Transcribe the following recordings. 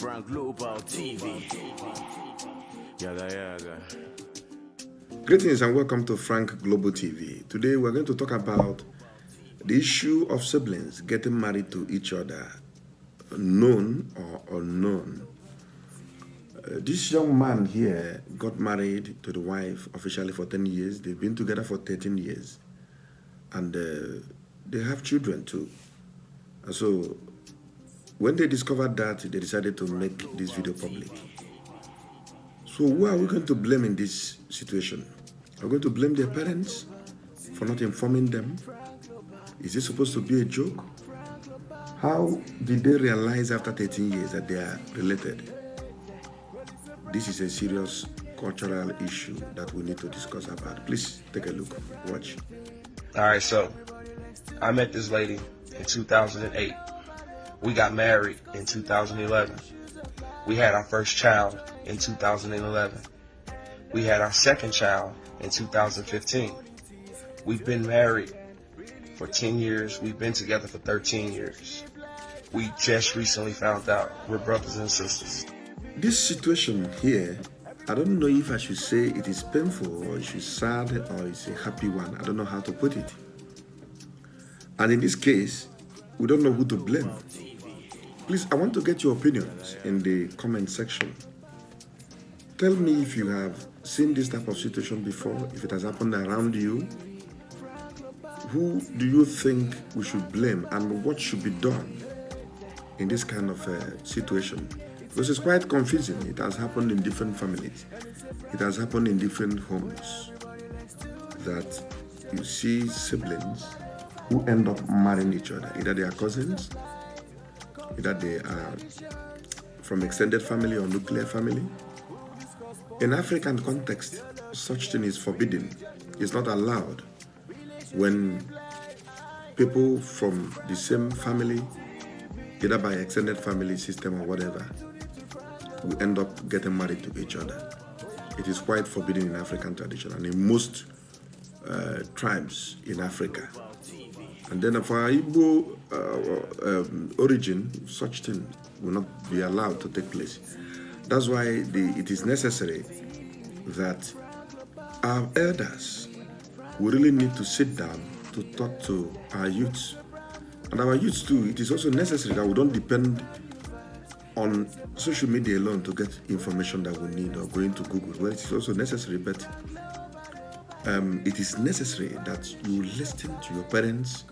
FrankGlobal TV. Yaga yaga. Greetings and welcome to FrankGlobal TV. Today we're going to talk about the issue of siblings getting married to each other, known or unknown. This young man here got married to the wife officially for 10 years. They've been together for 13 years. And they have children too. And so when they discovered that, they decided to make this video public. So who are we going to blame in this situation? Are we going to blame their parents for not informing them? Is it supposed to be a joke? How did they realize after 13 years that they are related? This is a serious cultural issue that we need to discuss about. Please take a look, watch. All right, so I met this lady in 2008. We got married in 2011. We had our first child in 2011. We had our second child in 2015. We've been married for 10 years. We've been together for 13 years. We just recently found out we're brothers and sisters. This situation here, I don't know if I should say it is painful or it is sad or it's a happy one. I don't know how to put it. And in this case, we don't know who to blame. Please, I want to get your opinions in the comment section. Tell me if you have seen this type of situation before, if it has happened around you. Who do you think we should blame and what should be done in this kind of situation? Because it's quite confusing. It has happened in different families. It has happened in different homes. That you see siblings who end up marrying each other. Either they are cousins, either they are from extended family or nuclear family. In African context, such thing is forbidden. It's not allowed when people from the same family, either by extended family system or whatever, we end up getting married to each other. It is quite forbidden in African tradition and in most tribes in Africa. And then for our Igbo origin, such thing will not be allowed to take place. That's why it is necessary that our elders will really need to sit down to talk to our youths. And our youths too, it is also necessary that we don't depend on social media alone to get information that we need or going to Google. Well, it is also necessary, but it is necessary that you listen to your parents,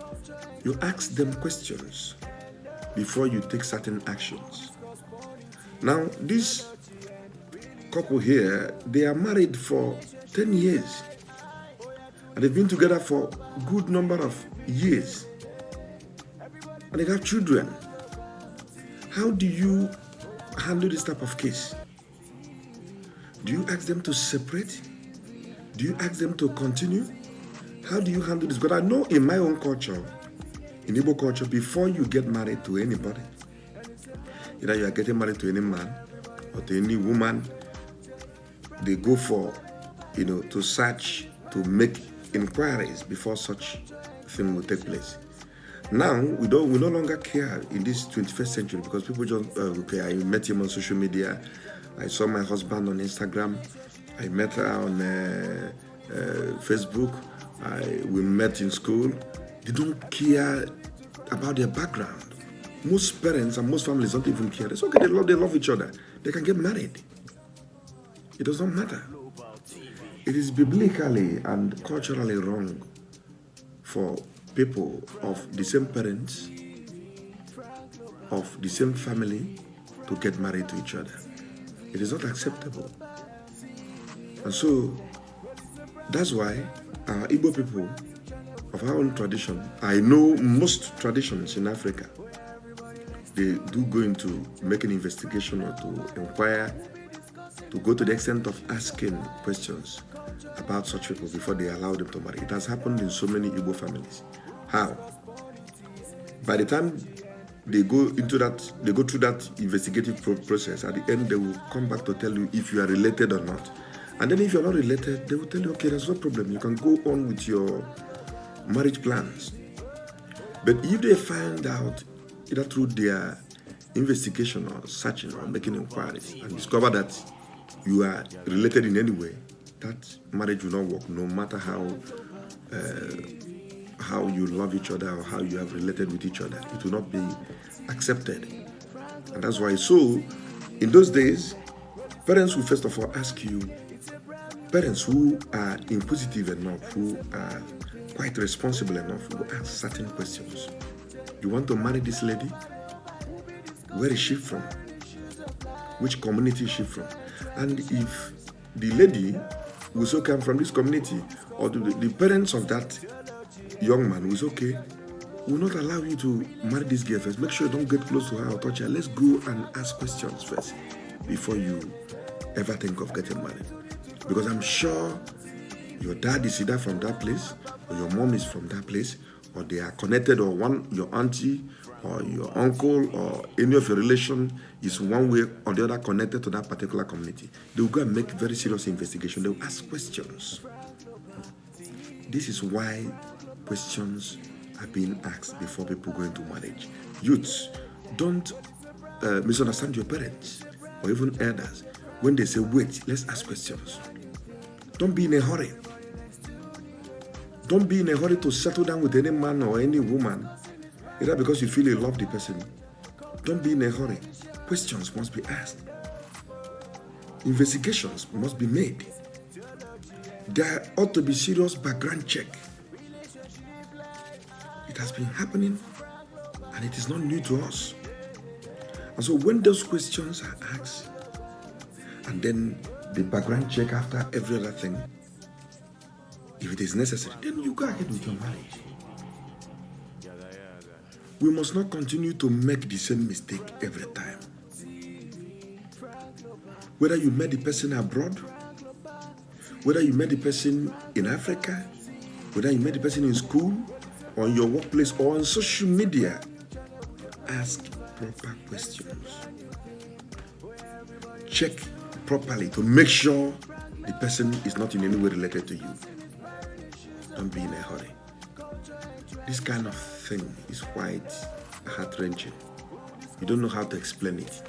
you ask them questions before you take certain actions. Now, this couple here, they are married for 10 years and they've been together for a good number of years and they have children. How do you handle this type of case? Do you ask them to separate? Do you ask them to continue? How do you handle this? Because I know in my own culture, in Igbo culture, before you get married to anybody, either you are getting married to any man or to any woman, they go for, to search, to make inquiries before such thing will take place. Now, we no longer care in this 21st century because people just, okay, I met him on social media, I saw my husband on Instagram, I met her on Facebook, we met in school. They don't care about their background. Most parents and most families don't even care. It's okay, they love each other. They can get married. It does not matter. It is biblically and culturally wrong for people of the same parents, of the same family, to get married to each other. It is not acceptable. And so, that's why our Igbo people of our own tradition, I know most traditions in Africa, they do go into make an investigation or to inquire, to go to the extent of asking questions about such people before they allow them to marry. It has happened in so many Igbo families. How? By the time they go through that investigative process, at the end they will come back to tell you if you are related or not. And then if you're not related, they will tell you, okay, there's no problem. You can go on with your marriage plans. But if they find out, either through their investigation or searching or making inquiries and discover that you are related in any way, that marriage will not work, no matter how you love each other or how you have related with each other. It will not be accepted. And that's why, so in those days, parents will first of all ask you, parents who are inquisitive enough, who are quite responsible enough, will ask certain questions. You want to marry this lady? Where is she from? Which community is she from? And if the lady will also come from this community, or the parents of that young man will say, okay, will not allow you to marry this girl first. Make sure you don't get close to her or touch her. Let's go and ask questions first before you ever think of getting married. Because I'm sure your dad is either from that place, or your mom is from that place, or they are connected, or your auntie or your uncle or any of your relation is one way or the other connected to that particular community. They will go and make very serious investigation. They will ask questions. This is why questions are being asked before people go into marriage. Youths, don't misunderstand your parents or even elders when they say, wait, let's ask questions. Don't be in a hurry. Don't be in a hurry to settle down with any man or any woman, either because you feel you love the person. Don't be in a hurry. Questions must be asked. Investigations must be made. There ought to be serious background check. It has been happening, and it is not new to us. And so when those questions are asked, and then the background check after every other thing, if it is necessary, then you go ahead with your marriage. We must not continue to make the same mistake every time. Whether you met the person abroad, whether you met the person in Africa, whether you met the person in school, or in your workplace, or on social media, ask proper questions. Check properly to make sure the person is not in any way related to you. Don't be in a hurry. This kind of thing is quite heart-wrenching. You don't know how to explain it.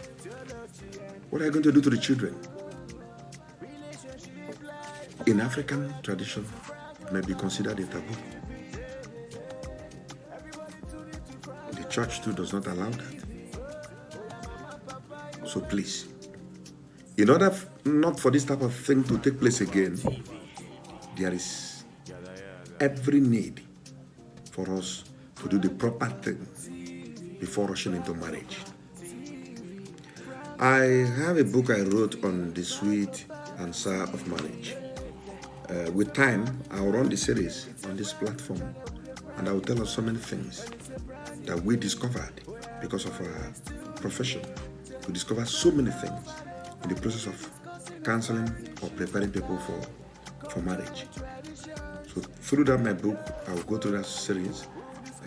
What are you going to do to the children? In African tradition, it may be considered a taboo. The church too does not allow that. So please, in order not for this type of thing to take place again, there is every need for us to do the proper thing before rushing into marriage. I have a book I wrote on the sweet and sour of marriage. With time, I'll run the series on this platform, and I will tell us so many things that we discovered because of our profession. We discover so many things in the process of counseling or preparing people for marriage. So through that, my book, I will go through that series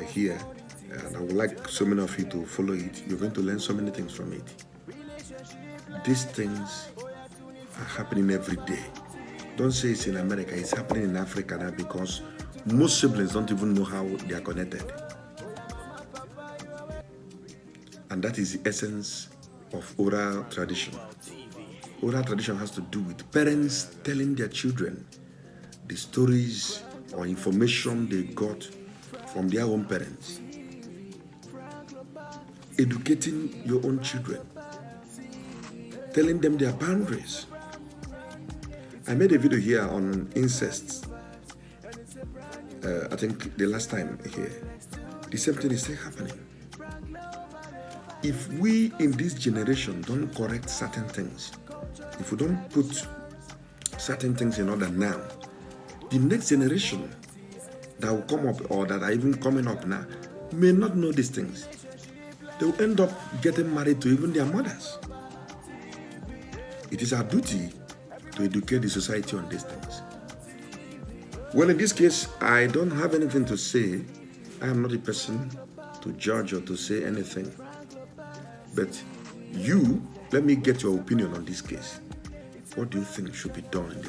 here, and I would like so many of you to follow it. You're going to learn so many things from it. These things are happening every day. Don't say it's in America, it's happening in Africa now, because most siblings don't even know how they are connected. And that is the essence of oral tradition. Oral tradition has to do with parents telling their children the stories or information they got from their own parents. Educating your own children. Telling them their boundaries. I made a video here on incest. I think the last time here. The same thing is still happening. If we in this generation don't correct certain things, if we don't put certain things in order now, the next generation that will come up or that are even coming up now may not know these things. They will end up getting married to even their mothers. It is our duty to educate the society on these things. Well, in this case, I don't have anything to say. I am not a person to judge or to say anything. But you, let me get your opinion on this case. What do you think should be done in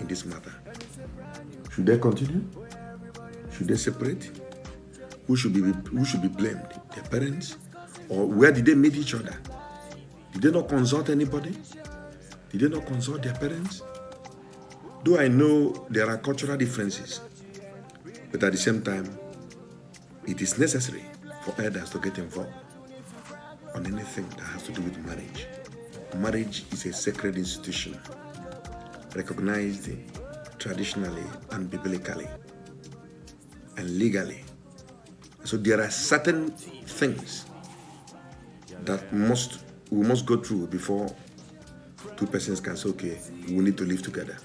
this matter? Should they continue? Should they separate? Who should be blamed? Their parents Or where did they meet each other? Did they not consult anybody? Did they not consult their parents? Though I know there are cultural differences, but at the same time, it is necessary for elders to get involved on anything that has to do with marriage. Marriage is a sacred institution, recognized traditionally and biblically and legally. So there are certain things that we must go through before two persons can say, okay, we need to live together.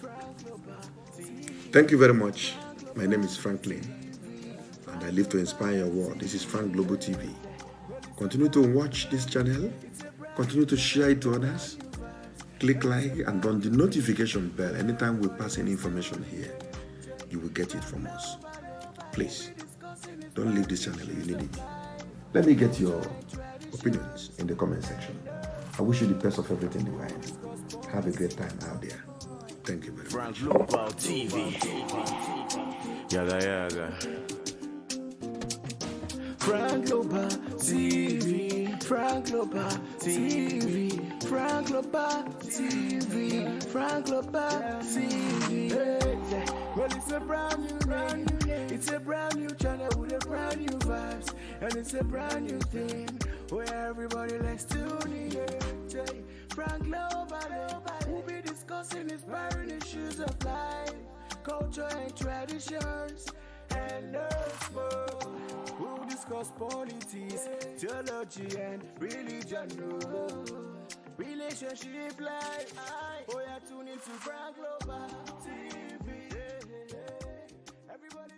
Thank you very much. My name is Franklin, and I live to inspire your world. This is FrankGlobal TV. Continue to watch this channel. Continue to share it to others. Click like and on the notification bell. Anytime we pass any information here, you will get it from us. Please, don't leave this channel. You need it. Let me get your opinions in the comment section. I wish you the best of everything you want. Have a great time out there. Thank you very much. FrankGlobal TV. Yaga yaga. FrankGlobal TV. FrankGlobal TV. FrankGlobal TV. FrankGlobal TV. Well, it's a brand new name. It's a brand new channel with a brand new vibes, and it's a brand new thing where everybody likes to tune in. FrankGlobal, we'll be discussing inspiring issues of life, culture and traditions, and more. We'll discuss politics, theology, and religion. Relationship life. Oh, yeah, tune into FrankGlobal TV. Everybody